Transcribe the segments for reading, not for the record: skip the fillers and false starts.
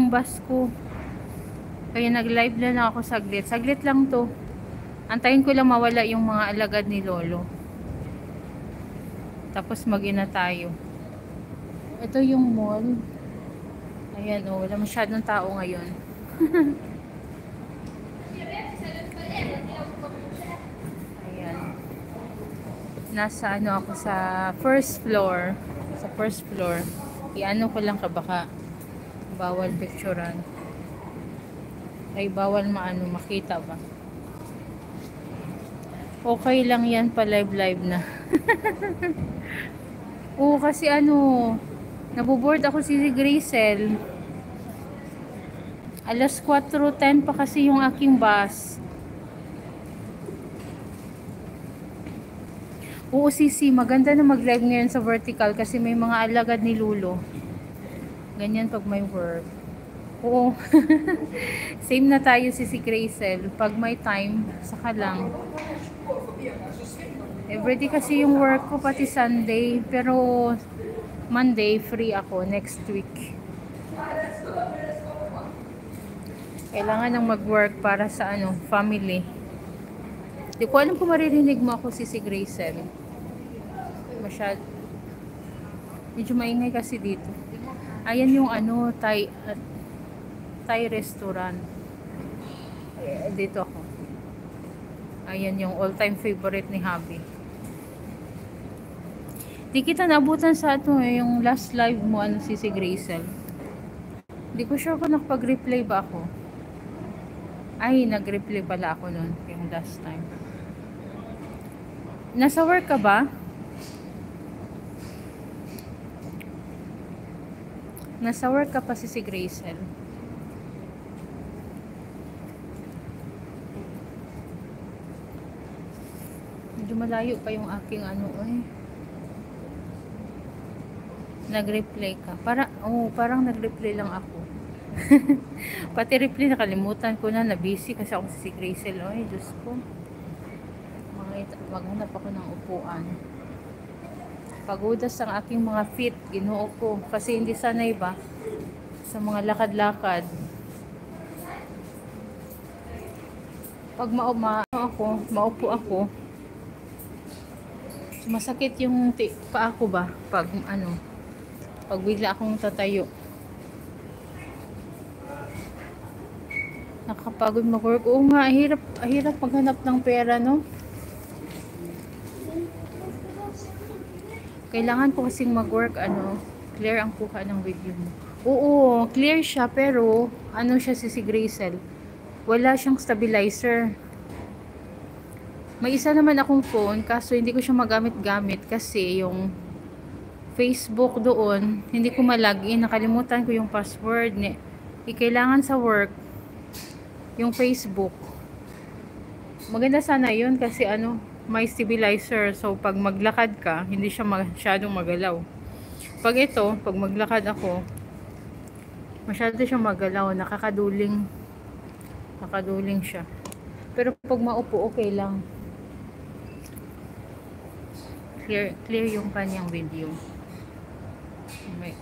yung bus ko. Kaya nag-live lang ako saglit. Saglit lang to. Antayin ko lang mawala yung mga alagad ni Lolo. Tapos mag-ina tayo. Ito yung mall. Ayan o, wala masyadong tao ngayon. Ayan. Nasa ano ako sa first floor. Sa first floor. Iano ko lang ka baka bawal picturean. Ay bawal makita ba. Okay lang yan pa live na. Oo kasi naboboard ako si Gracel. Alas 4:10 pa kasi yung aking bus. Oo Sisi, maganda na mag-live ngayon sa vertical kasi may mga alagad ni Lulo. Ganyan pag may work. Oo. Same na tayo si Gracel. Pag may time, saka lang. Everyday kasi yung work ko pati Sunday. Pero Monday free ako next week. Kailangan nang mag-work para sa family. Di ko alam kung maririnig mo ako si Gracel. Medyo maingay kasi dito. Ayan yung Thai restaurant. Dito ako. Ayan yung all-time favorite ni Habi. Di kita naabutan sa yung last live mo si Gracel. Di ko sure kung nakapag-replay ba ako. Ay, nag-replay pala ako nun yung last time. Nasa work ka ba? Nasa work ka pa si Gracel. Medyo malayo pa yung aking nag-replay ka. Parang nag-replay lang ako. Pati replay nakalimutan ko na busy kasi ako si Gracel. Ay, Diyos ko. Maghanap ako ng upuan. Pagudas ang aking mga feet. Ginoo ko. Kasi hindi sanay ba sa mga lakad-lakad. Pag maupo ako, masakit yung paa ko ba pag bigla akong tatayo. Nakapagod mag-work. Oo nga, hirap maghanap ng pera, no? Kailangan ko kasing mag-work, clear ang kuha ng video mo. Oo, clear siya, pero siya si Gracel. Wala siyang stabilizer. May isa naman akong phone, kaso hindi ko siya magamit-gamit kasi yung Facebook doon, hindi ko malagin. Nakalimutan ko yung password. Kailangan sa work, yung Facebook. Maganda sana yun kasi may stabilizer. So, pag maglakad ka, hindi siya masyadong magalaw. Pag maglakad ako, masyado siyang magalaw. Nakakaduling siya. Pero pag maupo, okay lang. Clear yung kanyang video. Okay.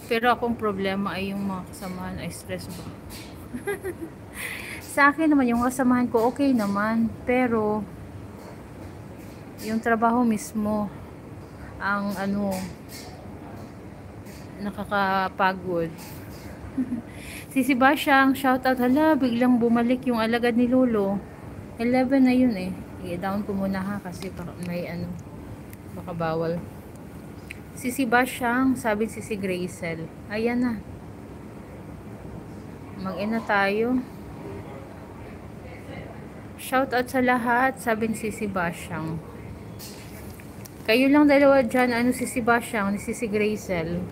Pero akong problema ay yung mga kasamahan ay stress ba. Sa akin naman yung kasamahan ko okay naman, pero yung trabaho mismo ang nakakapagod. Si Sebastian, shoutout. Hala, biglang bumalik yung alagad ni Lolo. 11 na yun eh. I-down ko muna ha kasi may baka bawal. Si Sebastian, sabi si Gracel. Ayan na. Mag-ina tayo. Shoutout sa lahat, sabi si Sebastian. Kayo lang dalawa dyan, si Sebastian, si Gracel.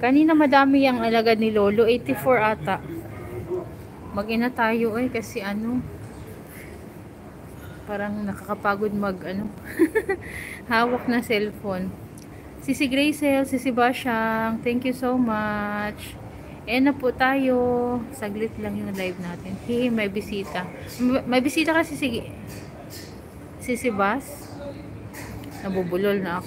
Kanina madami yung alagad ni Lolo, 84 ata. Mag-ina tayo kasi parang nakakapagod hawak na cellphone. Si Gracel, si Sebastian, thank you so much. Na po tayo. Saglit lang yung live natin. May bisita. May bisita kasi si Sebas. Nabubulol na ako.